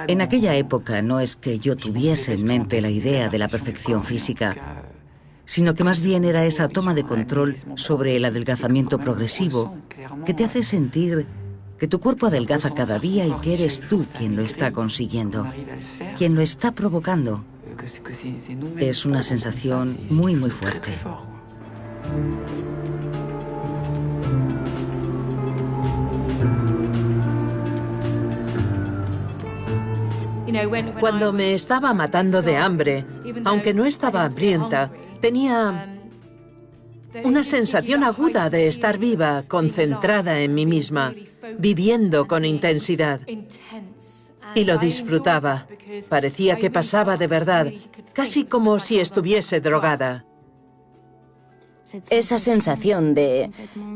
En aquella época no es que yo tuviese en mente la idea de la perfección física, sino que más bien era esa toma de control sobre el adelgazamiento progresivo que te hace sentir que tu cuerpo adelgaza cada día y que eres tú quien lo está consiguiendo, quien lo está provocando. Es una sensación muy, muy fuerte. Cuando me estaba matando de hambre, aunque no estaba hambrienta, tenía una sensación aguda de estar viva, concentrada en mí misma, viviendo con intensidad. Y lo disfrutaba. Parecía que pasaba de verdad, casi como si estuviese drogada. Esa sensación de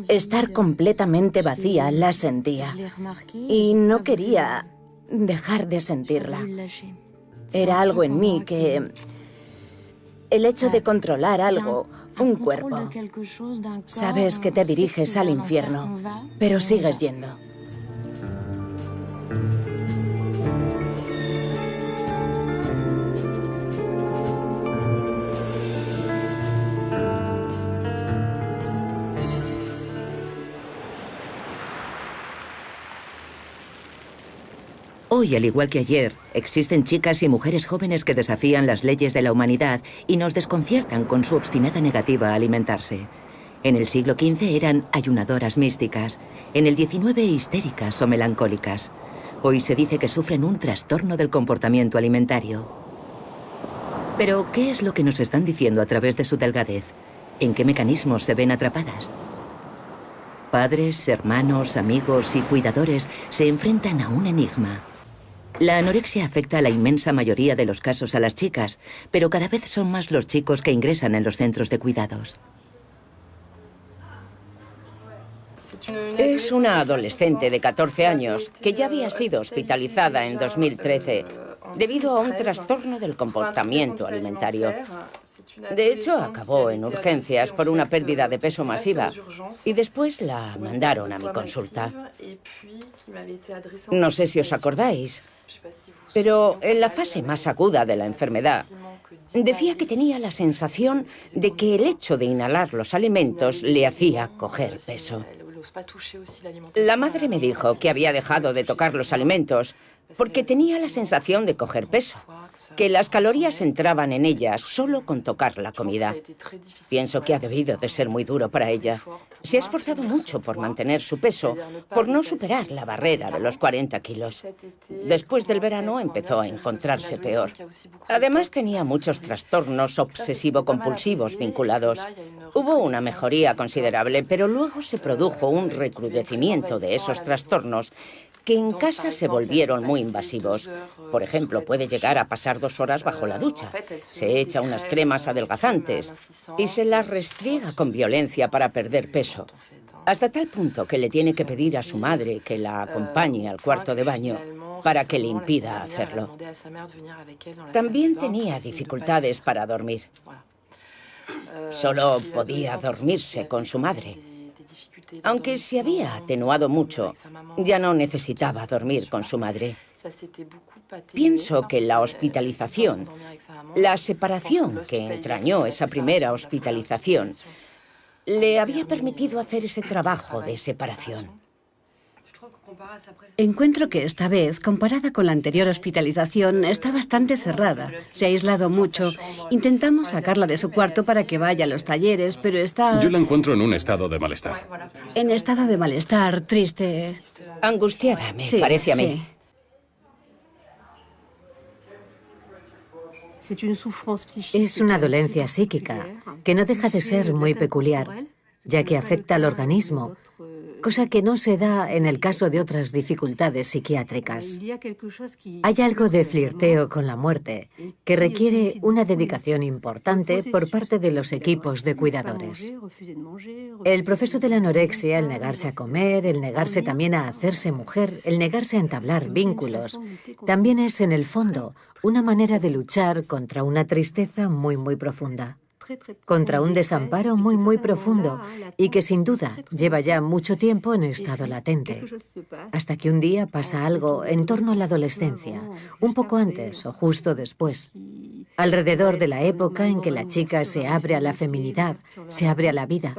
estar completamente vacía la sentía y no quería dejar de sentirla. Era algo en mí que... El hecho de controlar algo, un cuerpo. Sabes que te diriges al infierno, pero sigues yendo. Hoy, al igual que ayer, existen chicas y mujeres jóvenes que desafían las leyes de la humanidad y nos desconciertan con su obstinada negativa a alimentarse. En el siglo XV eran ayunadoras místicas, en el XIX histéricas o melancólicas. Hoy se dice que sufren un trastorno del comportamiento alimentario. Pero, ¿qué es lo que nos están diciendo a través de su delgadez? ¿En qué mecanismos se ven atrapadas? Padres, hermanos, amigos y cuidadores se enfrentan a un enigma. La anorexia afecta a la inmensa mayoría de los casos a las chicas, pero cada vez son más los chicos que ingresan en los centros de cuidados. Es una adolescente de 14 años que ya había sido hospitalizada en 2013 debido a un trastorno del comportamiento alimentario. De hecho, acabó en urgencias por una pérdida de peso masiva y después la mandaron a mi consulta. No sé si os acordáis, pero en la fase más aguda de la enfermedad, decía que tenía la sensación de que el hecho de inhalar los alimentos le hacía coger peso. La madre me dijo que había dejado de tocar los alimentos porque tenía la sensación de coger peso, que las calorías entraban en ella solo con tocar la comida. Pienso que ha debido de ser muy duro para ella. Se ha esforzado mucho por mantener su peso, por no superar la barrera de los 40 kilos. Después del verano empezó a encontrarse peor. Además tenía muchos trastornos obsesivo-compulsivos vinculados. Hubo una mejoría considerable, pero luego se produjo un recrudecimiento de esos trastornos que en casa se volvieron muy invasivos. Por ejemplo, puede llegar a pasar 2 horas bajo la ducha. Se echa unas cremas adelgazantes y se las restriega con violencia para perder peso. Hasta tal punto que le tiene que pedir a su madre que la acompañe al cuarto de baño para que le impida hacerlo. También tenía dificultades para dormir. Solo podía dormirse con su madre. Aunque se había atenuado mucho, ya no necesitaba dormir con su madre. Pienso que la hospitalización, la separación que entrañó esa primera hospitalización, le había permitido hacer ese trabajo de separación. Encuentro que esta vez, comparada con la anterior hospitalización, está bastante cerrada. Se ha aislado mucho. Intentamos sacarla de su cuarto para que vaya a los talleres, pero está... Yo la encuentro en un estado de malestar. En estado de malestar, triste. Angustiada, me parece a mí. Sí. Es una dolencia psíquica que no deja de ser muy peculiar, ya que afecta al organismo, cosa que no se da en el caso de otras dificultades psiquiátricas. Hay algo de flirteo con la muerte que requiere una dedicación importante por parte de los equipos de cuidadores. El proceso de la anorexia, el negarse a comer, el negarse también a hacerse mujer, el negarse a entablar vínculos, también es en el fondo una manera de luchar contra una tristeza muy, muy profunda. contra un desamparo muy, muy profundo y que sin duda lleva ya mucho tiempo en estado latente, hasta que un día pasa algo en torno a la adolescencia, un poco antes o justo después, alrededor de la época en que la chica se abre a la feminidad, se abre a la vida.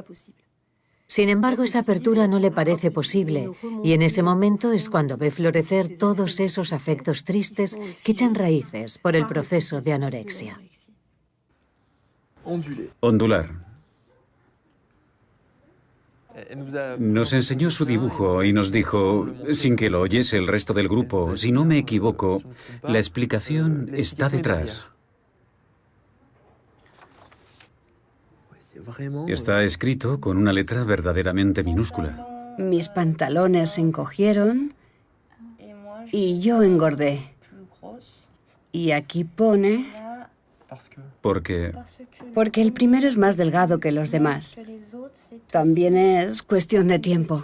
Sin embargo, esa apertura no le parece posible y en ese momento es cuando ve florecer todos esos afectos tristes que echan raíces por el proceso de anorexia. Ondular. Nos enseñó su dibujo y nos dijo, sin que lo oyese el resto del grupo, si no me equivoco, la explicación está detrás. Está escrito con una letra verdaderamente minúscula. Mis pantalones se encogieron y yo engordé. Y aquí pone... Porque Porque el primero es más delgado que los demás. También es cuestión de tiempo.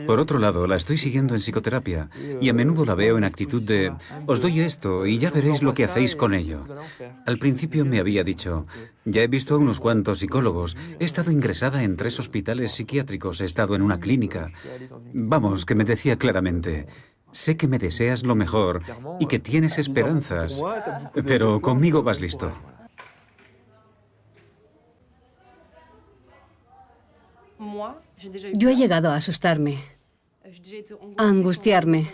por otro lado, la estoy siguiendo en psicoterapia y a menudo la veo en actitud de os doy esto y ya veréis lo que hacéis con ello. Al principio me había dicho, ya he visto a unos cuantos psicólogos, he estado ingresada en 3 hospitales psiquiátricos, he estado en una clínica. Vamos, que me decía claramente, sé que me deseas lo mejor y que tienes esperanzas, pero conmigo vas listo. Yo he llegado a asustarme, a angustiarme,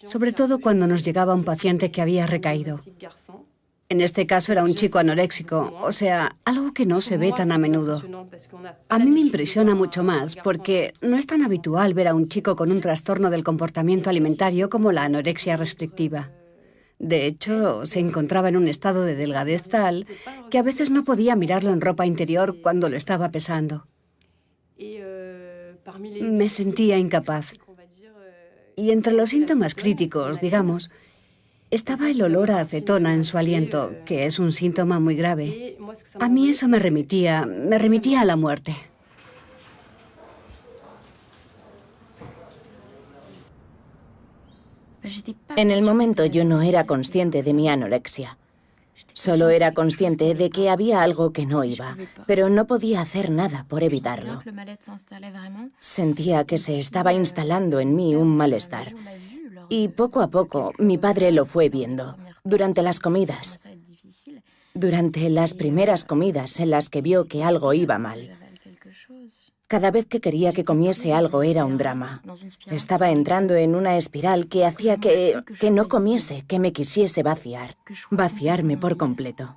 sobre todo cuando nos llegaba un paciente que había recaído. En este caso era un chico anoréxico, o sea, algo que no se ve tan a menudo. A mí me impresiona mucho más porque no es tan habitual ver a un chico con un trastorno del comportamiento alimentario como la anorexia restrictiva. De hecho, se encontraba en un estado de delgadez tal que a veces no podía mirarlo en ropa interior cuando lo estaba pesando. Me sentía incapaz. Y entre los síntomas críticos, digamos, estaba el olor a acetona en su aliento, que es un síntoma muy grave. A mí eso me remitía a la muerte. En el momento yo no era consciente de mi anorexia. Solo era consciente de que había algo que no iba, pero no podía hacer nada por evitarlo. Sentía que se estaba instalando en mí un malestar. Y poco a poco mi padre lo fue viendo. Durante las comidas. Durante las primeras comidas en las que vio que algo iba mal. Cada vez que quería que comiese algo era un drama. Estaba entrando en una espiral que hacía que no comiese, que me quisiese vaciar. Vaciarme por completo.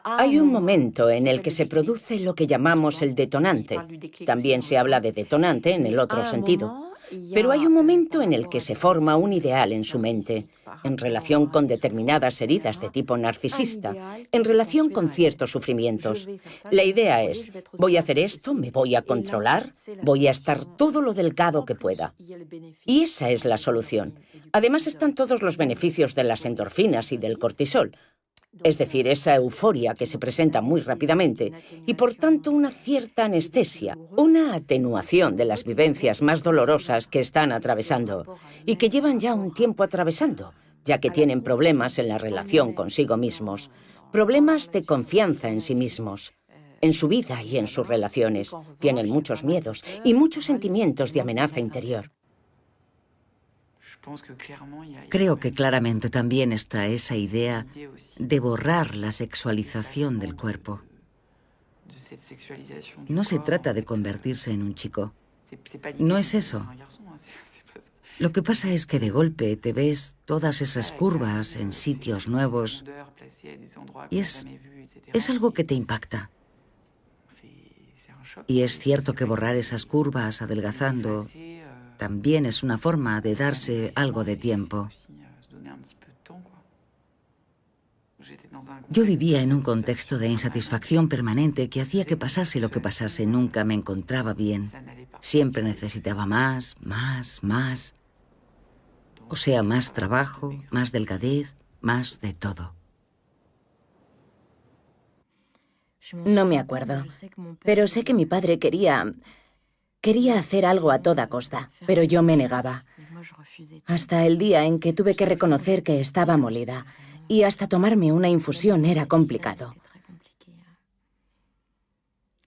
Hay un momento en el que se produce lo que llamamos el detonante. También se habla de detonante en el otro sentido. Pero hay un momento en el que se forma un ideal en su mente, en relación con determinadas heridas de tipo narcisista, en relación con ciertos sufrimientos. La idea es, voy a hacer esto, me voy a controlar, voy a estar todo lo delgado que pueda. Y esa es la solución. Además están todos los beneficios de las endorfinas y del cortisol. Es decir, esa euforia que se presenta muy rápidamente y, por tanto, una cierta anestesia, una atenuación de las vivencias más dolorosas que están atravesando y que llevan ya un tiempo atravesando, ya que tienen problemas en la relación consigo mismos, problemas de confianza en sí mismos, en su vida y en sus relaciones. Tienen muchos miedos y muchos sentimientos de amenaza interior. Creo que claramente también está esa idea de borrar la sexualización del cuerpo. No se trata de convertirse en un chico. No es eso. Lo que pasa es que de golpe te ves todas esas curvas en sitios nuevos y es algo que te impacta. Y es cierto que borrar esas curvas adelgazando también es una forma de darse algo de tiempo. Yo vivía en un contexto de insatisfacción permanente que hacía que pasase lo que pasase, nunca me encontraba bien. Siempre necesitaba más, más, más. O sea, más trabajo, más delgadez, más de todo. No me acuerdo, pero sé que mi padre quería hacer algo a toda costa, pero yo me negaba. hasta el día en que tuve que reconocer que estaba molida, y hasta tomarme una infusión era complicado.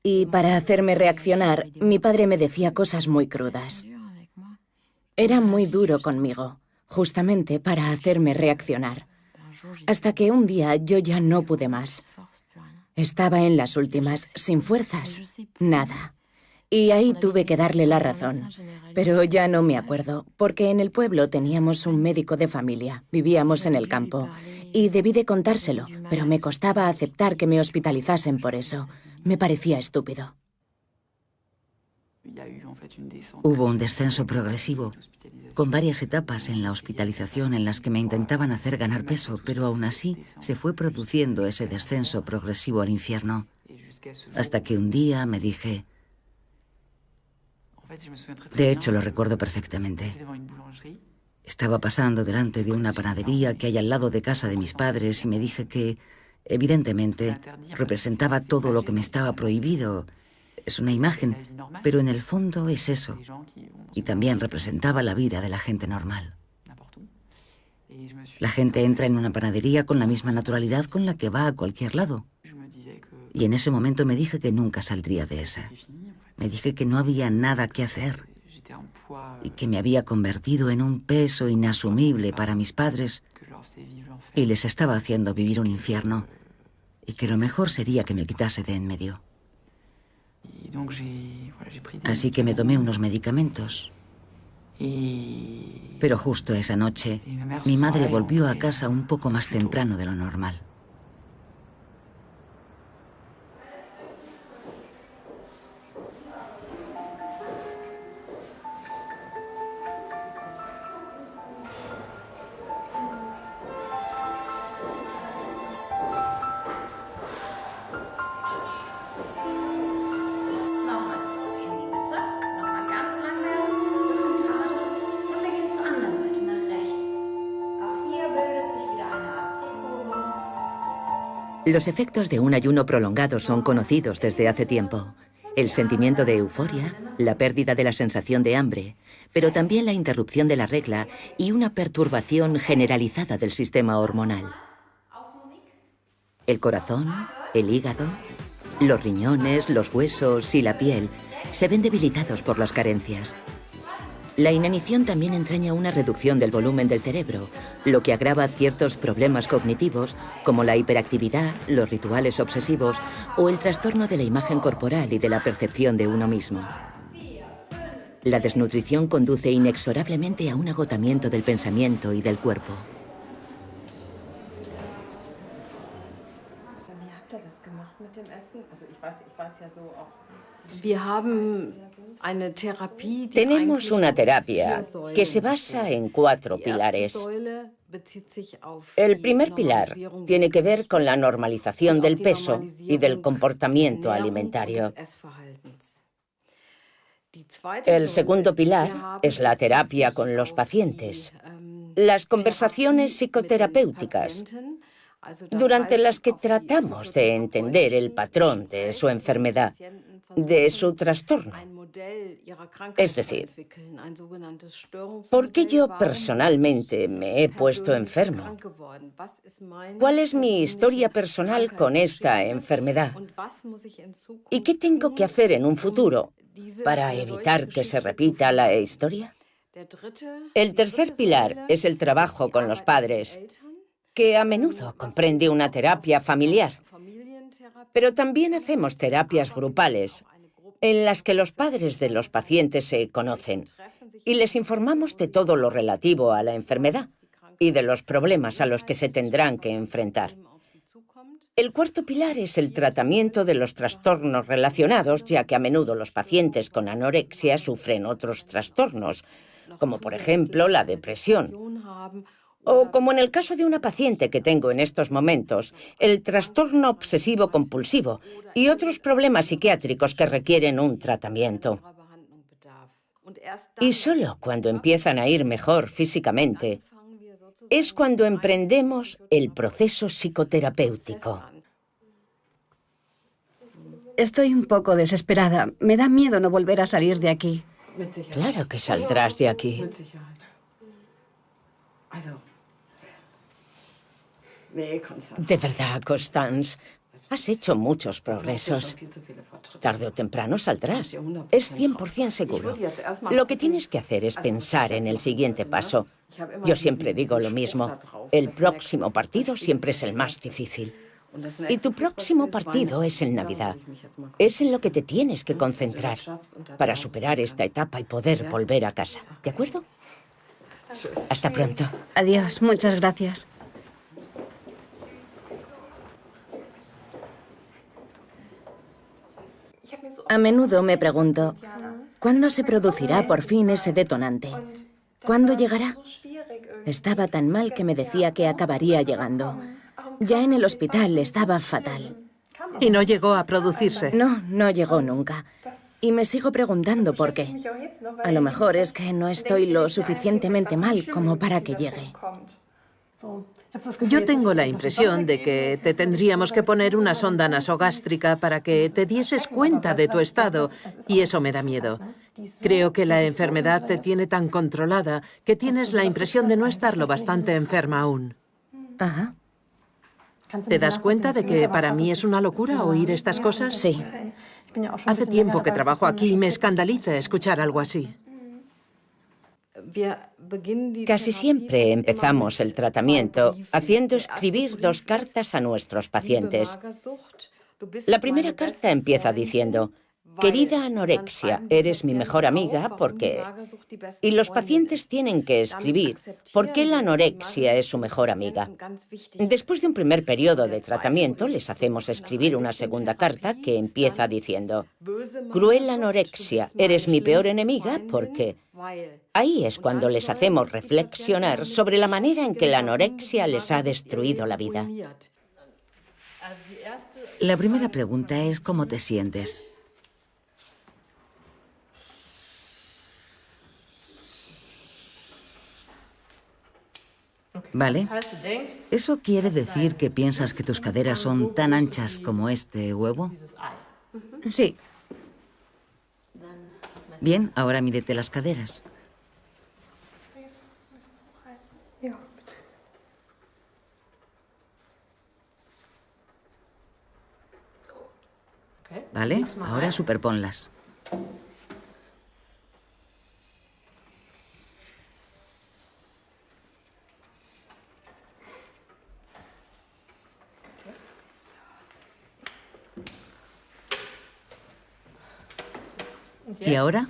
Y para hacerme reaccionar, mi padre me decía cosas muy crudas. Era muy duro conmigo, justamente para hacerme reaccionar. Hasta que un día yo ya no pude más. Estaba en las últimas, sin fuerzas, nada. Y ahí tuve que darle la razón. Pero ya no me acuerdo, porque en el pueblo teníamos un médico de familia, vivíamos en el campo, y debí de contárselo, pero me costaba aceptar que me hospitalizasen por eso. Me parecía estúpido. Hubo un descenso progresivo, con varias etapas en la hospitalización en las que me intentaban hacer ganar peso, pero aún así se fue produciendo ese descenso progresivo al infierno. Hasta que un día me dije... De hecho, lo recuerdo perfectamente. Estaba pasando delante de una panadería que hay al lado de casa de mis padres y me dije que, evidentemente, representaba todo lo que me estaba prohibido. Es una imagen, pero en el fondo es eso. Y también representaba la vida de la gente normal. La gente entra en una panadería con la misma naturalidad con la que va a cualquier lado. Y en ese momento me dije que nunca saldría de esa. Me dije que no había nada que hacer y que me había convertido en un peso inasumible para mis padres y les estaba haciendo vivir un infierno y que lo mejor sería que me quitase de en medio. Así que me tomé unos medicamentos. Pero justo esa noche, mi madre volvió a casa un poco más temprano de lo normal. Los efectos de un ayuno prolongado son conocidos desde hace tiempo. El sentimiento de euforia, la pérdida de la sensación de hambre, pero también la interrupción de la regla y una perturbación generalizada del sistema hormonal. El corazón, el hígado, los riñones, los huesos y la piel se ven debilitados por las carencias. La inanición también entraña una reducción del volumen del cerebro, lo que agrava ciertos problemas cognitivos como la hiperactividad, los rituales obsesivos o el trastorno de la imagen corporal y de la percepción de uno mismo. La desnutrición conduce inexorablemente a un agotamiento del pensamiento y del cuerpo. Tenemos una terapia que se basa en 4 pilares. El primer pilar tiene que ver con la normalización del peso y del comportamiento alimentario. El segundo pilar es la terapia con los pacientes, las conversaciones psicoterapéuticas, durante las que tratamos de entender el patrón de su enfermedad, de su trastorno. Es decir, ¿por qué yo personalmente me he puesto enfermo? ¿Cuál es mi historia personal con esta enfermedad? ¿Y qué tengo que hacer en un futuro para evitar que se repita la historia? El tercer pilar es el trabajo con los padres, que a menudo comprende una terapia familiar. Pero también hacemos terapias grupales, en las que los padres de los pacientes se conocen y les informamos de todo lo relativo a la enfermedad y de los problemas a los que se tendrán que enfrentar. El cuarto pilar es el tratamiento de los trastornos relacionados, ya que a menudo los pacientes con anorexia sufren otros trastornos, como por ejemplo la depresión. O como en el caso de una paciente que tengo en estos momentos, el trastorno obsesivo-compulsivo y otros problemas psiquiátricos que requieren un tratamiento. Y solo cuando empiezan a ir mejor físicamente, es cuando emprendemos el proceso psicoterapéutico. Estoy un poco desesperada. Me da miedo no volver a salir de aquí. Claro que saldrás de aquí. De verdad, Constance, has hecho muchos progresos. Tarde o temprano saldrás. Es 100% seguro. Lo que tienes que hacer es pensar en el siguiente paso. Yo siempre digo lo mismo. El próximo partido siempre es el más difícil. Y tu próximo partido es en Navidad. Es en lo que te tienes que concentrar para superar esta etapa y poder volver a casa. ¿De acuerdo? Hasta pronto. Adiós, muchas gracias. A menudo me pregunto, ¿cuándo se producirá por fin ese detonante? ¿Cuándo llegará? Estaba tan mal que me decía que acabaría llegando. Ya en el hospital estaba fatal. ¿Y no llegó a producirse? No, no llegó nunca. Y me sigo preguntando por qué. A lo mejor es que no estoy lo suficientemente mal como para que llegue. Yo tengo la impresión de que te tendríamos que poner una sonda nasogástrica para que te dieses cuenta de tu estado, y eso me da miedo. Creo que la enfermedad te tiene tan controlada que tienes la impresión de no estar lo bastante enferma aún. Ajá. ¿Te das cuenta de que para mí es una locura oír estas cosas? Sí. Hace tiempo que trabajo aquí y me escandaliza escuchar algo así. Casi siempre empezamos el tratamiento haciendo escribir 2 cartas a nuestros pacientes. La primera carta empieza diciendo: querida anorexia, eres mi mejor amiga porque... Y los pacientes tienen que escribir por qué la anorexia es su mejor amiga. Después de un primer periodo de tratamiento, les hacemos escribir una segunda carta que empieza diciendo: cruel anorexia, eres mi peor enemiga porque... Ahí es cuando les hacemos reflexionar sobre la manera en que la anorexia les ha destruido la vida. La primera pregunta es ¿cómo te sientes? Vale. ¿Eso quiere decir que piensas que tus caderas son tan anchas como este huevo? Sí. Bien, ahora mídete las caderas. Vale, ahora superponlas. ¿Y ahora?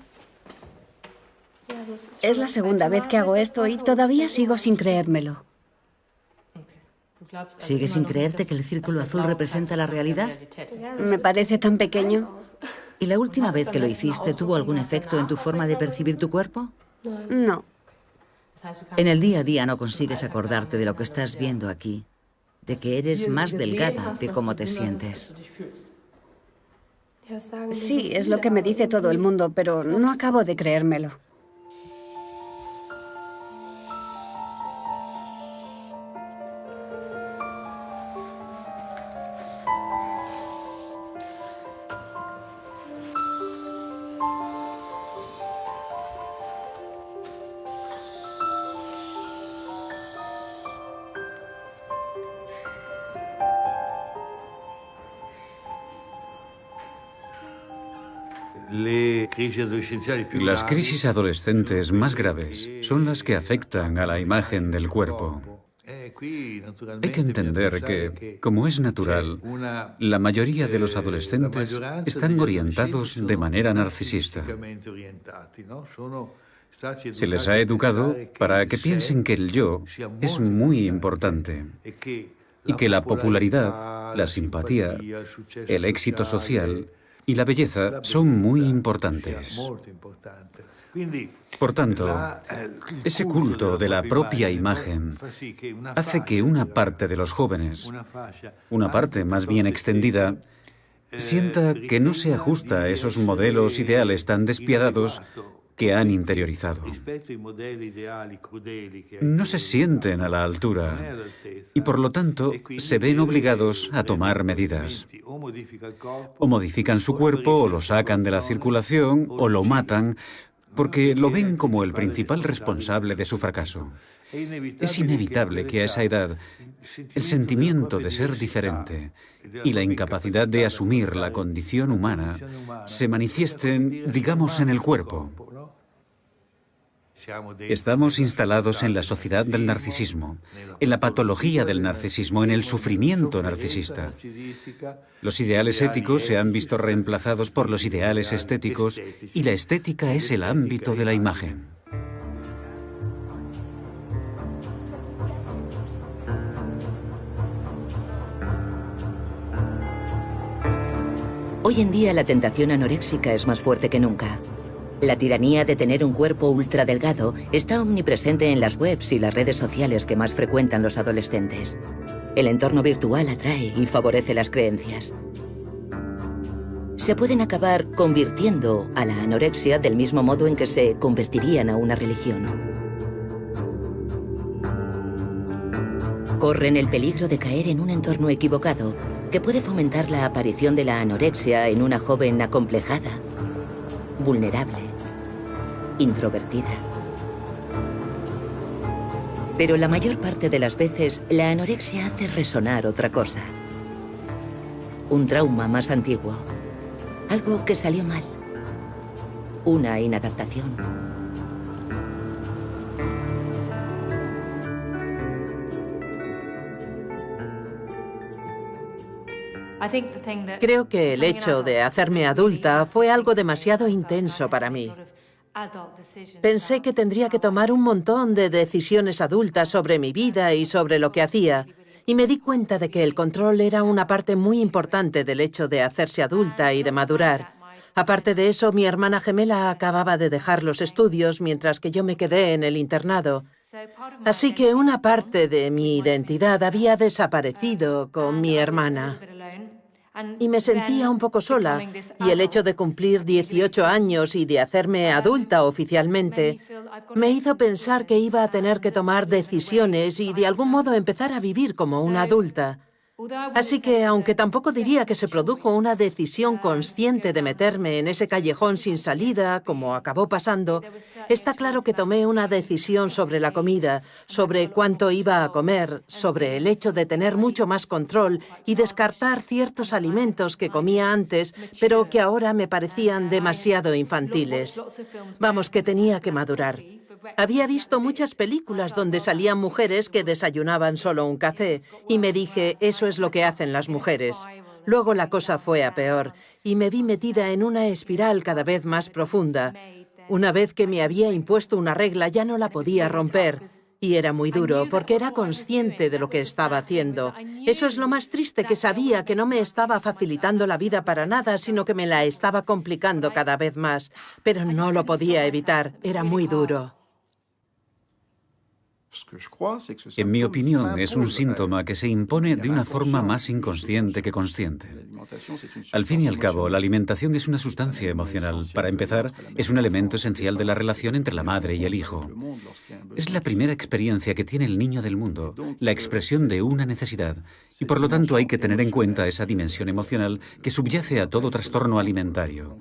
Es la segunda vez que hago esto y todavía sigo sin creérmelo. ¿Sigues sin creerte que el círculo azul representa la realidad? Me parece tan pequeño. ¿Y la última vez que lo hiciste tuvo algún efecto en tu forma de percibir tu cuerpo? No. En el día a día no consigues acordarte de lo que estás viendo aquí, de que eres más delgada de cómo te sientes. Sí, es lo que me dice todo el mundo, pero no acabo de creérmelo. Las crisis adolescentes más graves son las que afectan a la imagen del cuerpo. Hay que entender que, como es natural, la mayoría de los adolescentes están orientados de manera narcisista. Se les ha educado para que piensen que el yo es muy importante y que la popularidad, la simpatía, el éxito social y la belleza son muy importantes. Por tanto, ese culto de la propia imagen hace que una parte de los jóvenes, una parte más bien extendida, sienta que no se ajusta a esos modelos ideales tan despiadados que han interiorizado. No se sienten a la altura y, por lo tanto, se ven obligados a tomar medidas. O modifican su cuerpo, o lo sacan de la circulación, o lo matan, porque lo ven como el principal responsable de su fracaso. Es inevitable que a esa edad el sentimiento de ser diferente y la incapacidad de asumir la condición humana se manifiesten, digamos, en el cuerpo. Estamos instalados en la sociedad del narcisismo, en la patología del narcisismo, en el sufrimiento narcisista. Los ideales éticos se han visto reemplazados por los ideales estéticos y la estética es el ámbito de la imagen. Hoy en día la tentación anoréxica es más fuerte que nunca. La tiranía de tener un cuerpo ultradelgado está omnipresente en las webs y las redes sociales que más frecuentan los adolescentes. El entorno virtual atrae y favorece las creencias. Se pueden acabar convirtiendo a la anorexia del mismo modo en que se convertirían a una religión. Corren el peligro de caer en un entorno equivocado que puede fomentar la aparición de la anorexia en una joven acomplejada, vulnerable, introvertida. Pero la mayor parte de las veces la anorexia hace resonar otra cosa. Un trauma más antiguo. Algo que salió mal. Una inadaptación. Creo que el hecho de hacerme adulta fue algo demasiado intenso para mí. Pensé que tendría que tomar un montón de decisiones adultas sobre mi vida y sobre lo que hacía, y me di cuenta de que el control era una parte muy importante del hecho de hacerse adulta y de madurar. Aparte de eso, mi hermana gemela acababa de dejar los estudios mientras que yo me quedé en el internado. Así que una parte de mi identidad había desaparecido con mi hermana. Y me sentía un poco sola, y el hecho de cumplir 18 años y de hacerme adulta oficialmente me hizo pensar que iba a tener que tomar decisiones y de algún modo empezar a vivir como una adulta. Así que, aunque tampoco diría que se produjo una decisión consciente de meterme en ese callejón sin salida, como acabó pasando, está claro que tomé una decisión sobre la comida, sobre cuánto iba a comer, sobre el hecho de tener mucho más control y descartar ciertos alimentos que comía antes, pero que ahora me parecían demasiado infantiles. Vamos, que tenía que madurar. Había visto muchas películas donde salían mujeres que desayunaban solo un café y me dije, eso es lo que hacen las mujeres. Luego la cosa fue a peor y me vi metida en una espiral cada vez más profunda. Una vez que me había impuesto una regla ya no la podía romper y era muy duro porque era consciente de lo que estaba haciendo. Eso es lo más triste, que sabía que no me estaba facilitando la vida para nada, sino que me la estaba complicando cada vez más. Pero no lo podía evitar, era muy duro. En mi opinión, es un síntoma que se impone de una forma más inconsciente que consciente. Al fin y al cabo, la alimentación es una sustancia emocional. Para empezar, es un elemento esencial de la relación entre la madre y el hijo. Es la primera experiencia que tiene el niño del mundo, la expresión de una necesidad, y por lo tanto hay que tener en cuenta esa dimensión emocional que subyace a todo trastorno alimentario.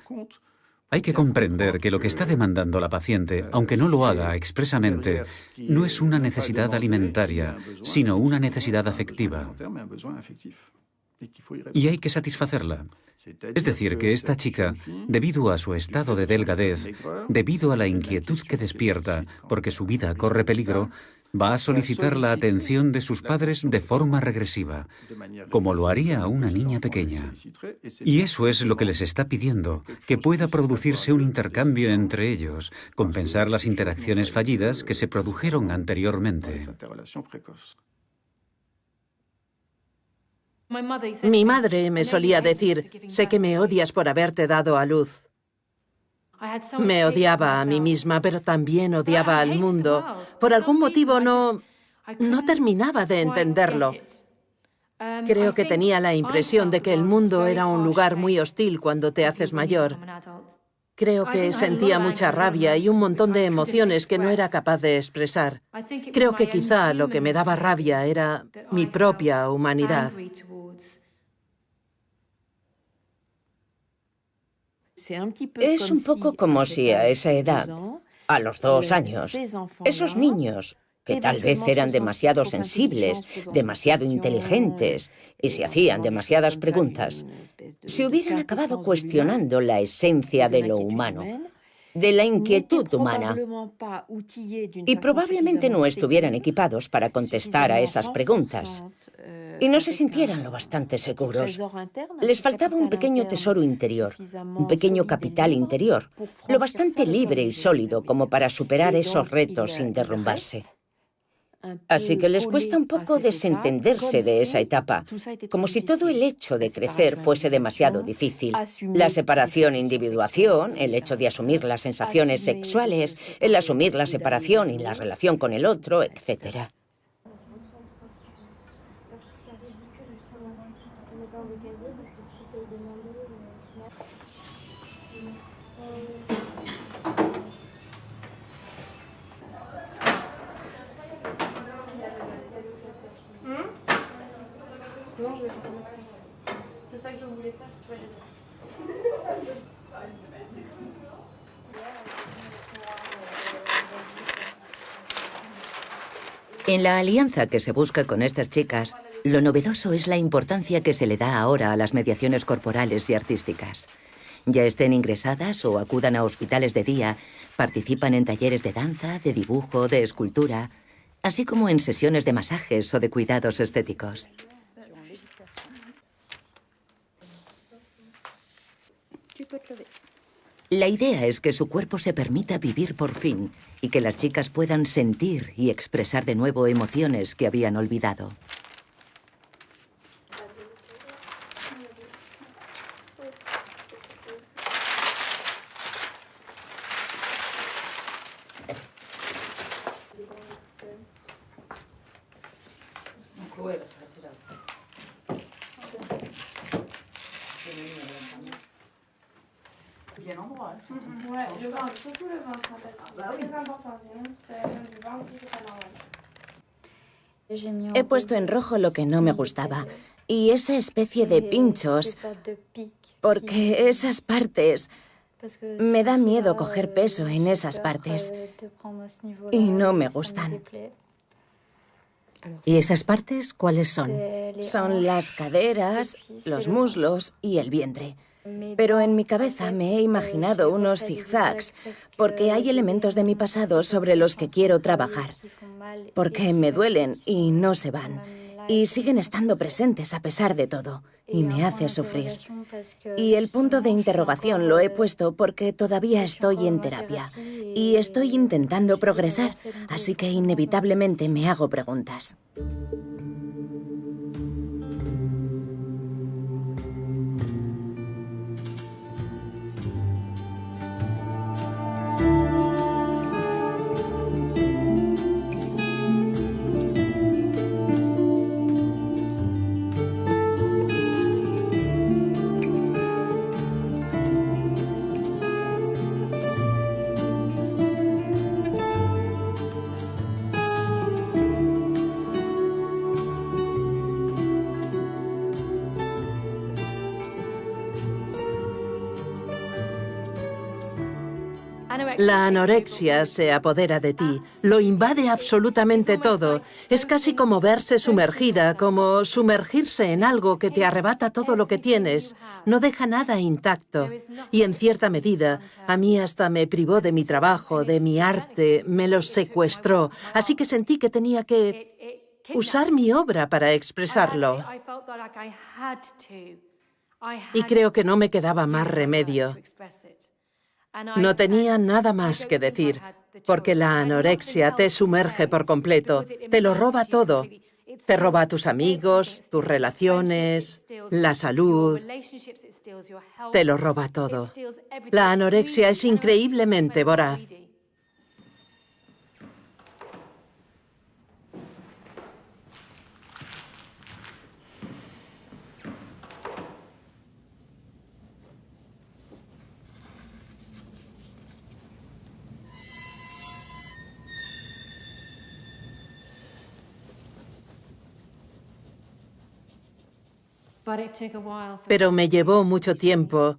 Hay que comprender que lo que está demandando la paciente, aunque no lo haga expresamente, no es una necesidad alimentaria, sino una necesidad afectiva. Y hay que satisfacerla. Es decir, que esta chica, debido a su estado de delgadez, debido a la inquietud que despierta, porque su vida corre peligro, va a solicitar la atención de sus padres de forma regresiva, como lo haría a una niña pequeña. Y eso es lo que les está pidiendo, que pueda producirse un intercambio entre ellos, compensar las interacciones fallidas que se produjeron anteriormente. Mi madre me solía decir, sé que me odias por haberte dado a luz. Me odiaba a mí misma, pero también odiaba al mundo. Por algún motivo no terminaba de entenderlo. Creo que tenía la impresión de que el mundo era un lugar muy hostil cuando te haces mayor. Creo que sentía mucha rabia y un montón de emociones que no era capaz de expresar. Creo que quizá lo que me daba rabia era mi propia humanidad. Es un poco como si a esa edad, a los 2 años, esos niños, que tal vez eran demasiado sensibles, demasiado inteligentes y se hacían demasiadas preguntas, se hubieran acabado cuestionando la esencia de lo humano, de la inquietud humana, y probablemente no estuvieran equipados para contestar a esas preguntas, y no se sintieran lo bastante seguros. Les faltaba un pequeño tesoro interior, un pequeño capital interior, lo bastante libre y sólido como para superar esos retos sin derrumbarse. Así que les cuesta un poco desentenderse de esa etapa, como si todo el hecho de crecer fuese demasiado difícil. La separación-individuación, el hecho de asumir las sensaciones sexuales, el asumir la separación y la relación con el otro, etc. En la alianza que se busca con estas chicas, lo novedoso es la importancia que se le da ahora a las mediaciones corporales y artísticas. Ya estén ingresadas o acudan a hospitales de día, participan en talleres de danza, de dibujo, de escultura, así como en sesiones de masajes o de cuidados estéticos. La idea es que su cuerpo se permita vivir por fin y que las chicas puedan sentir y expresar de nuevo emociones que habían olvidado. He puesto en rojo lo que no me gustaba y esa especie de pinchos, porque esas partes... Me da miedo coger peso en esas partes y no me gustan. ¿Y esas partes cuáles son? Son las caderas, los muslos y el vientre. Pero en mi cabeza me he imaginado unos zigzags porque hay elementos de mi pasado sobre los que quiero trabajar. Porque me duelen y no se van. Y siguen estando presentes a pesar de todo. Y me hace sufrir. Y el punto de interrogación lo he puesto porque todavía estoy en terapia. Y estoy intentando progresar, así que inevitablemente me hago preguntas. La anorexia se apodera de ti, lo invade absolutamente todo. Es casi como verse sumergida, como sumergirse en algo que te arrebata todo lo que tienes. No deja nada intacto. Y en cierta medida, a mí hasta me privó de mi trabajo, de mi arte, me los secuestró. Así que sentí que tenía que usar mi obra para expresarlo. Y creo que no me quedaba más remedio. No tenía nada más que decir, porque la anorexia te sumerge por completo, te lo roba todo. Te roba a tus amigos, tus relaciones, la salud, te lo roba todo. La anorexia es increíblemente voraz. Pero me llevó mucho tiempo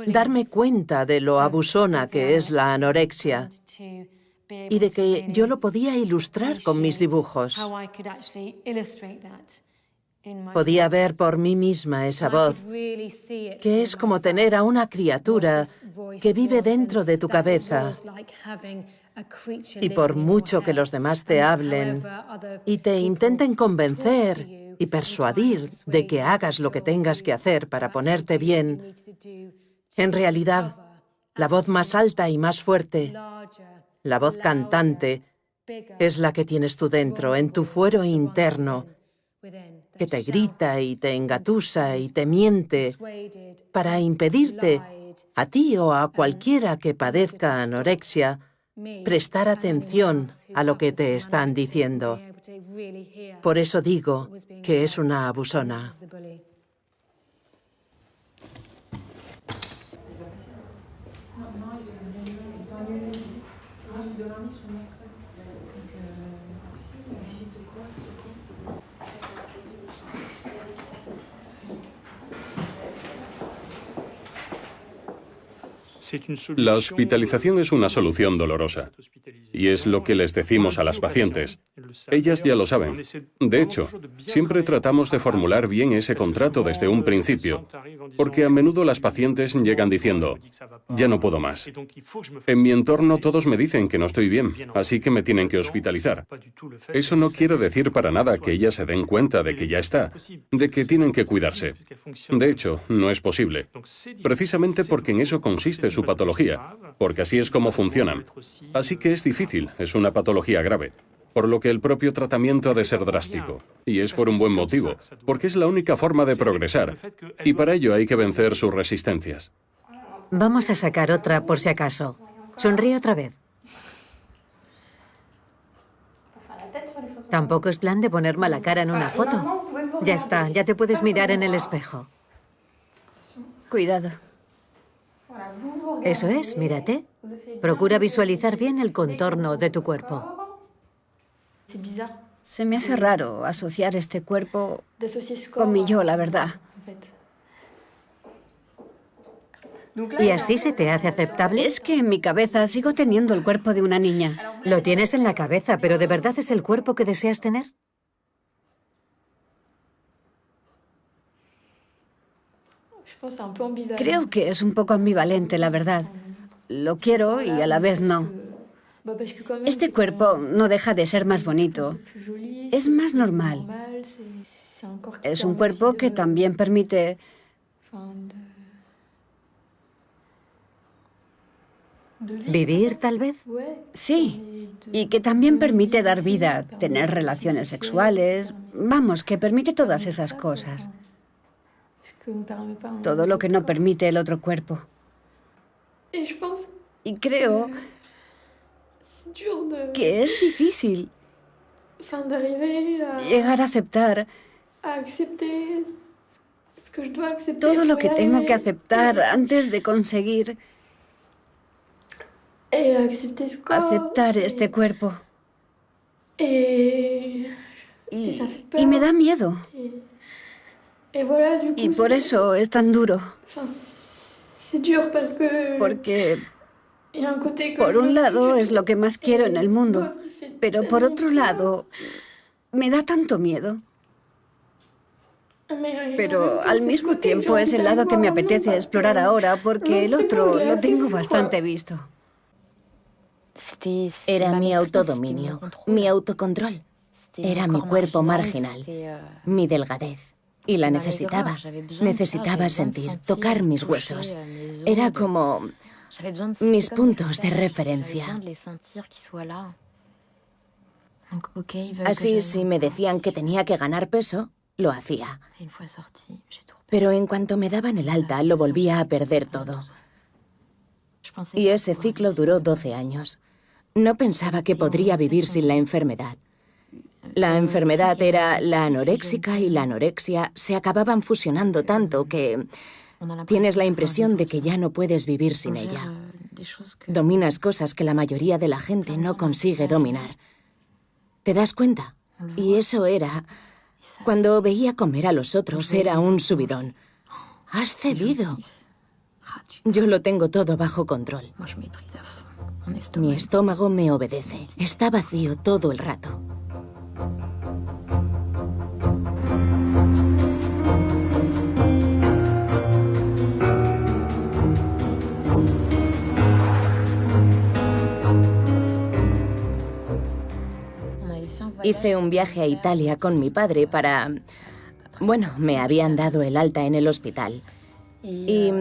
darme cuenta de lo abusona que es la anorexia y de que yo lo podía ilustrar con mis dibujos. Podía ver por mí misma esa voz, que es como tener a una criatura que vive dentro de tu cabeza. Y por mucho que los demás te hablen y te intenten convencer y persuadir de que hagas lo que tengas que hacer para ponerte bien, en realidad, la voz más alta y más fuerte, la voz cantante, es la que tienes tú dentro, en tu fuero interno, que te grita y te engatusa y te miente para impedirte, a ti o a cualquiera que padezca anorexia, prestar atención a lo que te están diciendo. Por eso digo que es una abusona. La hospitalización es una solución dolorosa. Y es lo que les decimos a las pacientes. Ellas ya lo saben. De hecho, siempre tratamos de formular bien ese contrato desde un principio, porque a menudo las pacientes llegan diciendo, ya no puedo más. En mi entorno todos me dicen que no estoy bien, así que me tienen que hospitalizar. Eso no quiere decir para nada que ellas se den cuenta de que ya está, de que tienen que cuidarse. De hecho, no es posible. Precisamente porque en eso consiste su patología, porque así es como funcionan. Así que es difícil, es una patología grave. Por lo que el propio tratamiento ha de ser drástico. Y es por un buen motivo, porque es la única forma de progresar. Y para ello hay que vencer sus resistencias. Vamos a sacar otra por si acaso. Sonríe otra vez. Tampoco es plan de poner mala cara en una foto. Ya está, ya te puedes mirar en el espejo. Cuidado. Eso es, mírate. Procura visualizar bien el contorno de tu cuerpo. Se me hace raro asociar este cuerpo con mi yo, la verdad. ¿Y así se te hace aceptable? Es que en mi cabeza sigo teniendo el cuerpo de una niña. Lo tienes en la cabeza, pero ¿de verdad es el cuerpo que deseas tener? Creo que es un poco ambivalente, la verdad. Lo quiero y a la vez no. Este cuerpo no deja de ser más bonito. Es más normal. Es un cuerpo que también permite... ¿Vivir, tal vez? Sí, y que también permite dar vida, tener relaciones sexuales... Vamos, que permite todas esas cosas. Todo lo que no permite el otro cuerpo. Y creo que es difícil llegar a aceptar todo lo que tengo que aceptar antes de conseguir aceptar este cuerpo. Y me da miedo. Y por eso es tan duro. Porque, por un lado, es lo que más quiero en el mundo, pero por otro lado, me da tanto miedo. Pero al mismo tiempo es el lado que me apetece explorar ahora, porque el otro lo tengo bastante visto. Era mi autodominio, mi autocontrol. Era mi cuerpo marginal, mi delgadez. Y la necesitaba. Necesitaba sentir, tocar mis huesos. Era como mis puntos de referencia. Así, si me decían que tenía que ganar peso, lo hacía. Pero en cuanto me daban el alta, lo volvía a perder todo. Y ese ciclo duró 12 años. No pensaba que podría vivir sin la enfermedad. La enfermedad era la anoréxica y la anorexia se acababan fusionando tanto que tienes la impresión de que ya no puedes vivir sin ella. Dominas cosas que la mayoría de la gente no consigue dominar. ¿Te das cuenta? Y eso era... Cuando veía comer a los otros era un subidón. Has cedido. Yo lo tengo todo bajo control. Mi estómago me obedece. Está vacío todo el rato. Hice un viaje a Italia con mi padre para... Bueno, me habían dado el alta en el hospital. Y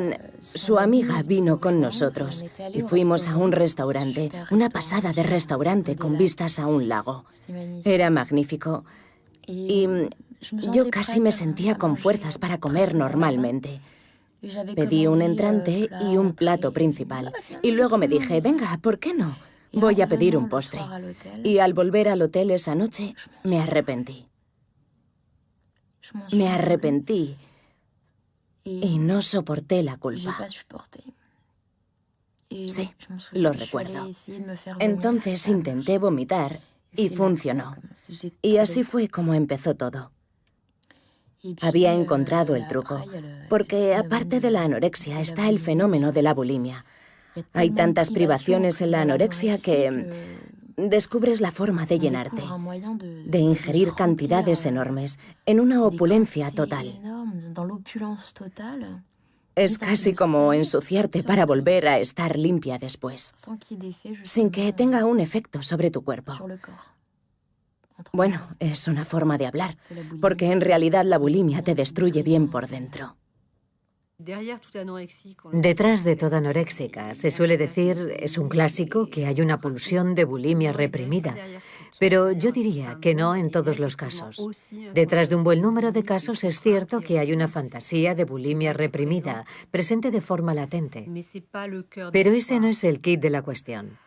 su amiga vino con nosotros y fuimos a un restaurante, una pasada de restaurante con vistas a un lago. Era magnífico. Y yo casi me sentía con fuerzas para comer normalmente. Pedí un entrante y un plato principal. Y luego me dije, venga, ¿por qué no? Voy a pedir un postre. Y al volver al hotel esa noche, me arrepentí. Me arrepentí y no soporté la culpa. Sí, lo recuerdo. Entonces intenté vomitar y funcionó. Y así fue como empezó todo. Había encontrado el truco, porque aparte de la anorexia está el fenómeno de la bulimia. Hay tantas privaciones en la anorexia que descubres la forma de llenarte, de ingerir cantidades enormes, en una opulencia total. Es casi como ensuciarte para volver a estar limpia después, sin que tenga un efecto sobre tu cuerpo. Bueno, es una forma de hablar, porque en realidad la bulimia te destruye bien por dentro. Detrás de toda anoréxica, se suele decir, es un clásico, que hay una pulsión de bulimia reprimida. Pero yo diría que no en todos los casos. Detrás de un buen número de casos es cierto que hay una fantasía de bulimia reprimida, presente de forma latente. Pero ese no es el quid de la cuestión.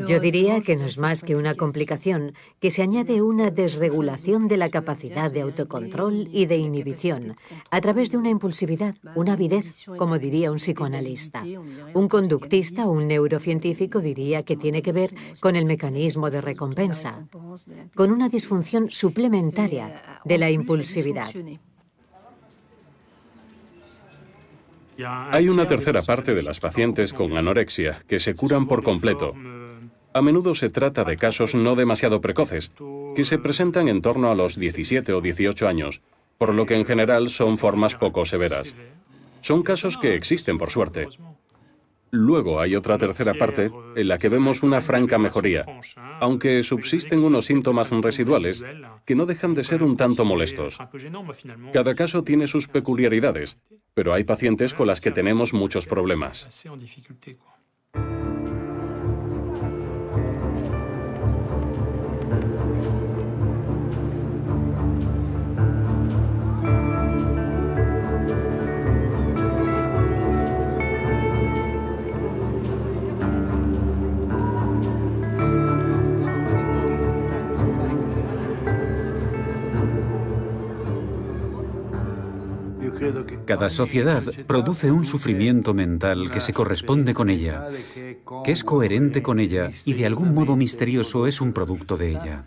Yo diría que no es más que una complicación, que se añade una desregulación de la capacidad de autocontrol y de inhibición, a través de una impulsividad, una avidez, como diría un psicoanalista. Un conductista o un neurocientífico diría que tiene que ver con el mecanismo de recompensa, con una disfunción suplementaria de la impulsividad. Hay una tercera parte de las pacientes con anorexia que se curan por completo. A menudo se trata de casos no demasiado precoces, que se presentan en torno a los 17 o 18 años, por lo que en general son formas poco severas. Son casos que existen, por suerte. Luego hay otra tercera parte en la que vemos una franca mejoría, aunque subsisten unos síntomas residuales que no dejan de ser un tanto molestos. Cada caso tiene sus peculiaridades, pero hay pacientes con las que tenemos muchos problemas. Cada sociedad produce un sufrimiento mental que se corresponde con ella, que es coherente con ella y de algún modo misterioso es un producto de ella.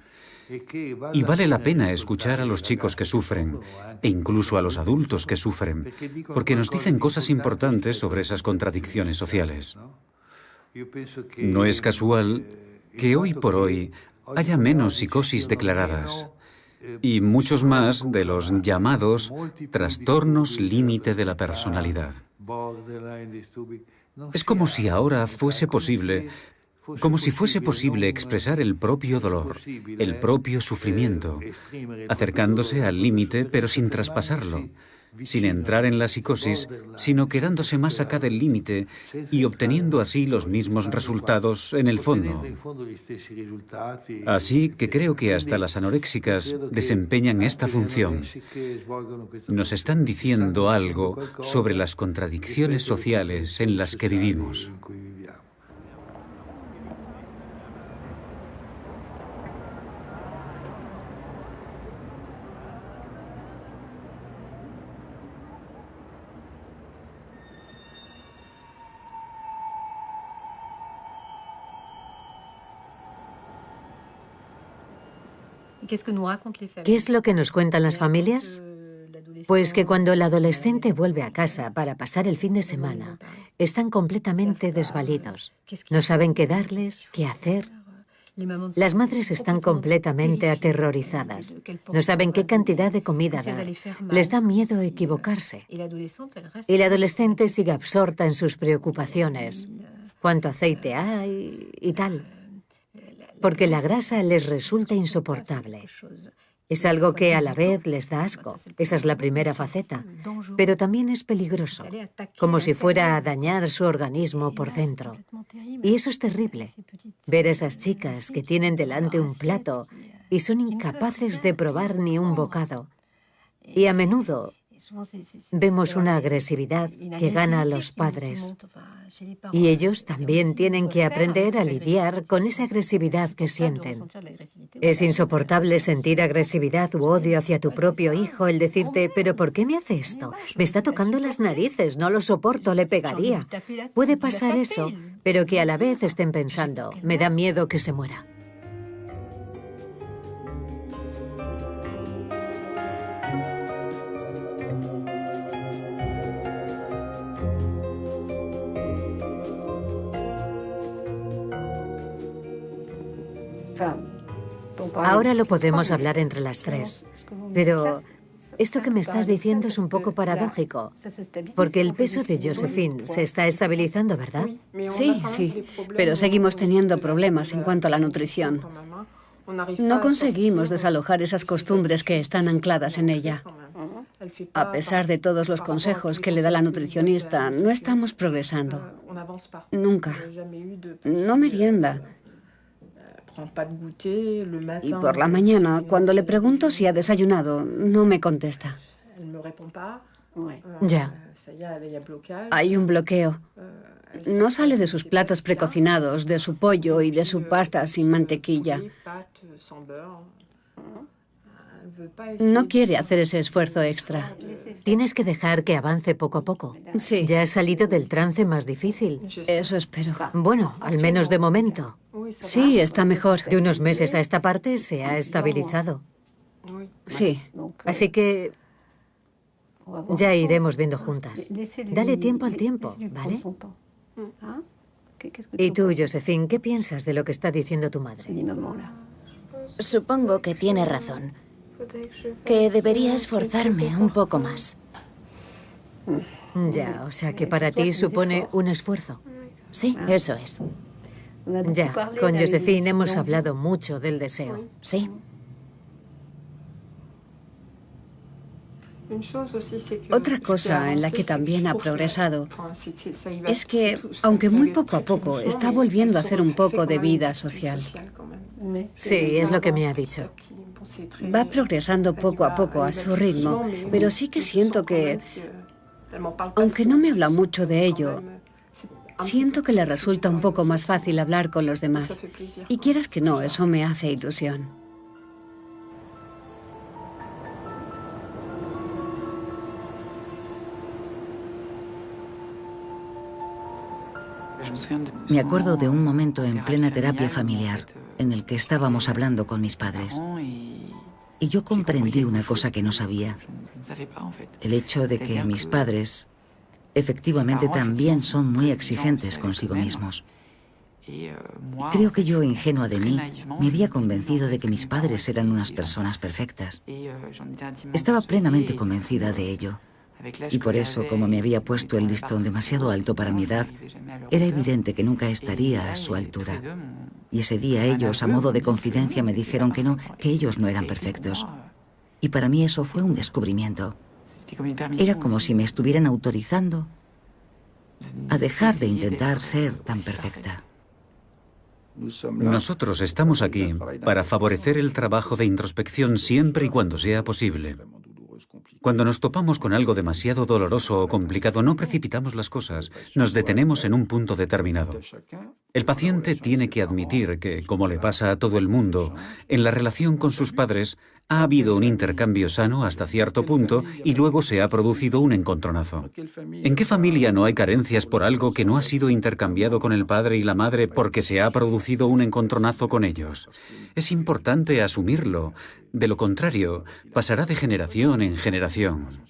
Y vale la pena escuchar a los chicos que sufren, e incluso a los adultos que sufren, porque nos dicen cosas importantes sobre esas contradicciones sociales. No es casual que hoy por hoy haya menos psicosis declaradas y muchos más de los llamados trastornos límite de la personalidad. Es como si ahora fuese posible, como si fuese posible expresar el propio dolor, el propio sufrimiento, acercándose al límite pero sin traspasarlo, sin entrar en la psicosis, sino quedándose más acá del límite y obteniendo así los mismos resultados en el fondo. Así que creo que hasta las anoréxicas desempeñan esta función. Nos están diciendo algo sobre las contradicciones sociales en las que vivimos. ¿Qué es lo que nos cuentan las familias? Pues que cuando el adolescente vuelve a casa para pasar el fin de semana, están completamente desvalidos. No saben qué darles, qué hacer. Las madres están completamente aterrorizadas. No saben qué cantidad de comida dar. Les da miedo equivocarse. Y la adolescente sigue absorta en sus preocupaciones. ¿Cuánto aceite hay? Y tal. Porque la grasa les resulta insoportable. Es algo que a la vez les da asco. Esa es la primera faceta. Pero también es peligroso, como si fuera a dañar su organismo por dentro. Y eso es terrible. Ver a esas chicas que tienen delante un plato y son incapaces de probar ni un bocado. Y a menudo vemos una agresividad que gana a los padres. Y ellos también tienen que aprender a lidiar con esa agresividad que sienten. Es insoportable sentir agresividad u odio hacia tu propio hijo, el decirte, ¿pero por qué me hace esto? Me está tocando las narices, no lo soporto, le pegaría. Puede pasar eso, pero que a la vez estén pensando, me da miedo que se muera. Ahora lo podemos hablar entre las tres, pero esto que me estás diciendo es un poco paradójico, porque el peso de Josephine se está estabilizando, ¿verdad? Sí, sí, pero seguimos teniendo problemas en cuanto a la nutrición. No conseguimos desalojar esas costumbres que están ancladas en ella. A pesar de todos los consejos que le da la nutricionista, no estamos progresando. Nunca. No merienda. Y por la mañana, cuando le pregunto si ha desayunado, no me contesta. Ya. Hay un bloqueo. No sale de sus platos precocinados, de su pollo y de su pasta sin mantequilla. No quiere hacer ese esfuerzo extra. Tienes que dejar que avance poco a poco. Sí. Ya has salido del trance más difícil. Eso espero. Bueno, al menos de momento. Sí, está mejor. De unos meses a esta parte se ha estabilizado. Sí. Así que ya iremos viendo juntas. Dale tiempo al tiempo, ¿vale? Y tú, Josephine, ¿qué piensas de lo que está diciendo tu madre? Supongo que tiene razón. Que debería esforzarme un poco más. Ya, o sea que para ti supone un esfuerzo. Sí, eso es. Ya, con Josephine hemos hablado mucho del deseo. Sí. Otra cosa en la que también ha progresado es que, aunque muy poco a poco, está volviendo a hacer un poco de vida social. Sí, es lo que me ha dicho. Va progresando poco a poco a su ritmo, pero sí que siento que, aunque no me habla mucho de ello, siento que le resulta un poco más fácil hablar con los demás. Y quieras que no, eso me hace ilusión. Me acuerdo de un momento en plena terapia familiar en el que estábamos hablando con mis padres. Y yo comprendí una cosa que no sabía. El hecho de que mis padres efectivamente también son muy exigentes consigo mismos. Y creo que yo, ingenua de mí, me había convencido de que mis padres eran unas personas perfectas. Estaba plenamente convencida de ello. Y por eso, como me había puesto el listón demasiado alto para mi edad, era evidente que nunca estaría a su altura. Y ese día ellos, a modo de confidencia, me dijeron que no, que ellos no eran perfectos. Y para mí eso fue un descubrimiento. Era como si me estuvieran autorizando a dejar de intentar ser tan perfecta. Nosotros estamos aquí para favorecer el trabajo de introspección siempre y cuando sea posible. Cuando nos topamos con algo demasiado doloroso o complicado, no precipitamos las cosas, nos detenemos en un punto determinado. El paciente tiene que admitir que, como le pasa a todo el mundo, en la relación con sus padres, Ha habido un intercambio sano hasta cierto punto y luego se ha producido un encontronazo. ¿En qué familia no hay carencias por algo que no ha sido intercambiado con el padre y la madre porque se ha producido un encontronazo con ellos? Es importante asumirlo. De lo contrario, pasará de generación en generación.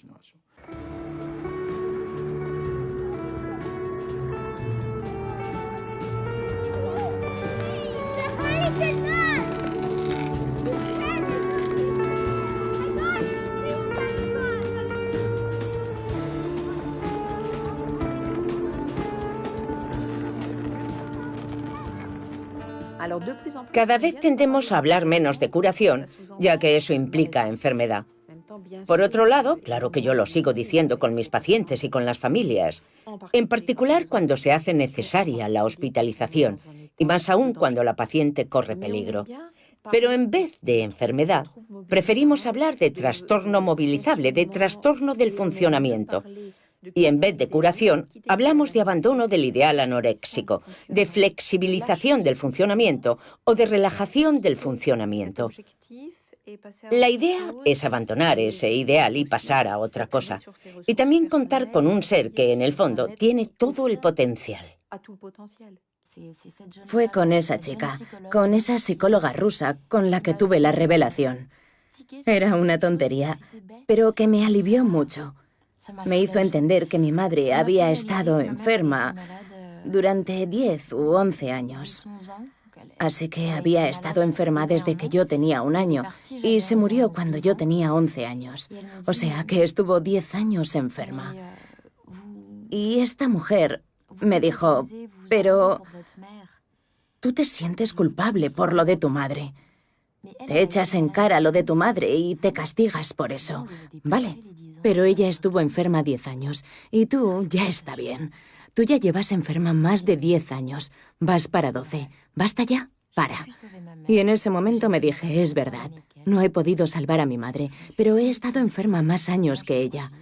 Cada vez tendemos a hablar menos de curación, ya que eso implica enfermedad. Por otro lado, claro que yo lo sigo diciendo con mis pacientes y con las familias, en particular cuando se hace necesaria la hospitalización, y más aún cuando la paciente corre peligro. Pero en vez de enfermedad, preferimos hablar de trastorno movilizable, de trastorno del funcionamiento. Y en vez de curación, hablamos de abandono del ideal anoréxico, de flexibilización del funcionamiento o de relajación del funcionamiento. La idea es abandonar ese ideal y pasar a otra cosa. Y también contar con un ser que, en el fondo, tiene todo el potencial. Fue con esa chica, con esa psicóloga rusa, con la que tuve la revelación. Era una tontería, pero que me alivió mucho. Me hizo entender que mi madre había estado enferma durante 10 u 11 años. Así que había estado enferma desde que yo tenía 1 año y se murió cuando yo tenía 11 años. O sea que estuvo 10 años enferma. Y esta mujer me dijo, pero tú te sientes culpable por lo de tu madre. Te echas en cara lo de tu madre y te castigas por eso. Vale, pero ella estuvo enferma 10 años y tú ya está bien. Tú ya llevas enferma más de 10 años. Vas para 12. Basta ya, para. Y en ese momento me dije, es verdad, no he podido salvar a mi madre, pero he estado enferma más años que ella.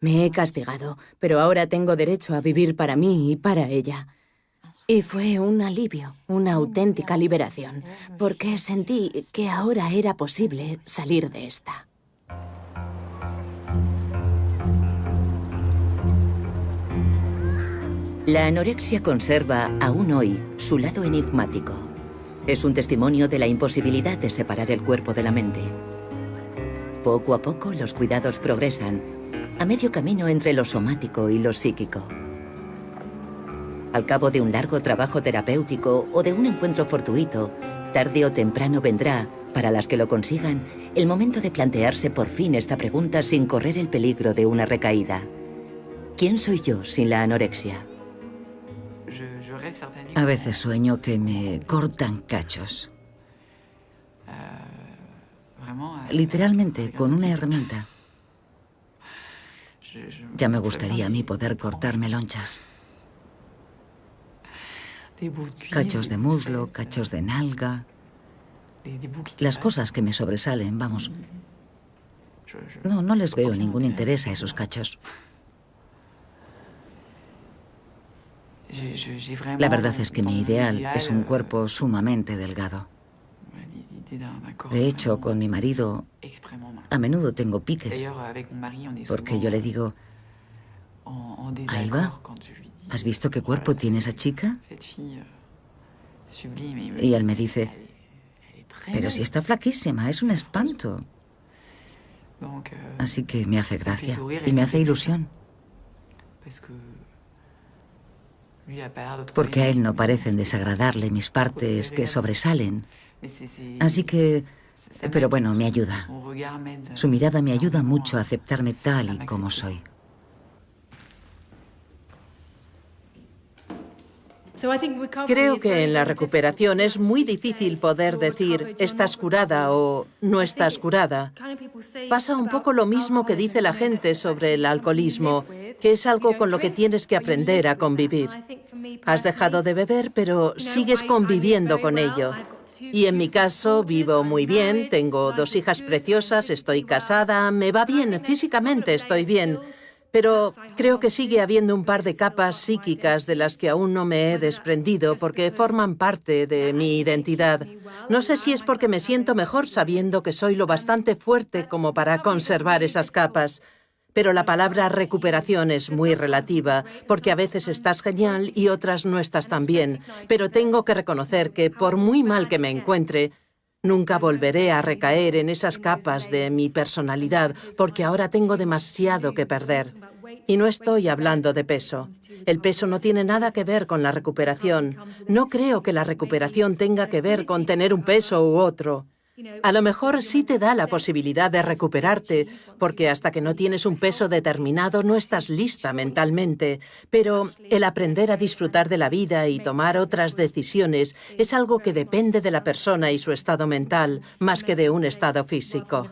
Me he castigado, pero ahora tengo derecho a vivir para mí y para ella. Y fue un alivio, una auténtica liberación, porque sentí que ahora era posible salir de esta. La anorexia conserva, aún hoy, su lado enigmático. Es un testimonio de la imposibilidad de separar el cuerpo de la mente. Poco a poco los cuidados progresan, a medio camino entre lo somático y lo psíquico. Al cabo de un largo trabajo terapéutico o de un encuentro fortuito, tarde o temprano vendrá, para las que lo consigan, el momento de plantearse por fin esta pregunta sin correr el peligro de una recaída. ¿Quién soy yo sin la anorexia? A veces sueño que me cortan cachos. Literalmente, con una herramienta. Ya me gustaría a mí poder cortarme lonchas. Cachos de muslo, cachos de nalga. Las cosas que me sobresalen, vamos. No les veo ningún interés a esos cachos. La verdad es que mi ideal es un cuerpo sumamente delgado. De hecho, con mi marido a menudo tengo piques, porque yo le digo, ahí va, ¿has visto qué cuerpo tiene esa chica? Y él me dice, pero si está flaquísima, es un espanto. Así que me hace gracia y me hace ilusión. Porque a él no parecen desagradarle mis partes que sobresalen. Así que... Pero bueno, me ayuda. Su mirada me ayuda mucho a aceptarme tal y como soy. Creo que en la recuperación es muy difícil poder decir estás curada o no estás curada. Pasa un poco lo mismo que dice la gente sobre el alcoholismo, que es algo con lo que tienes que aprender a convivir. Has dejado de beber, pero sigues conviviendo con ello. Y en mi caso, vivo muy bien, tengo 2 hijas preciosas, estoy casada, me va bien, físicamente estoy bien. Pero creo que sigue habiendo un par de capas psíquicas de las que aún no me he desprendido porque forman parte de mi identidad. No sé si es porque me siento mejor sabiendo que soy lo bastante fuerte como para conservar esas capas. Pero la palabra recuperación es muy relativa, porque a veces estás genial y otras no estás tan bien. Pero tengo que reconocer que, por muy mal que me encuentre, nunca volveré a recaer en esas capas de mi personalidad, porque ahora tengo demasiado que perder. Y no estoy hablando de peso. El peso no tiene nada que ver con la recuperación. No creo que la recuperación tenga que ver con tener un peso u otro. A lo mejor sí te da la posibilidad de recuperarte, porque hasta que no tienes un peso determinado no estás lista mentalmente, pero el aprender a disfrutar de la vida y tomar otras decisiones es algo que depende de la persona y su estado mental, más que de un estado físico.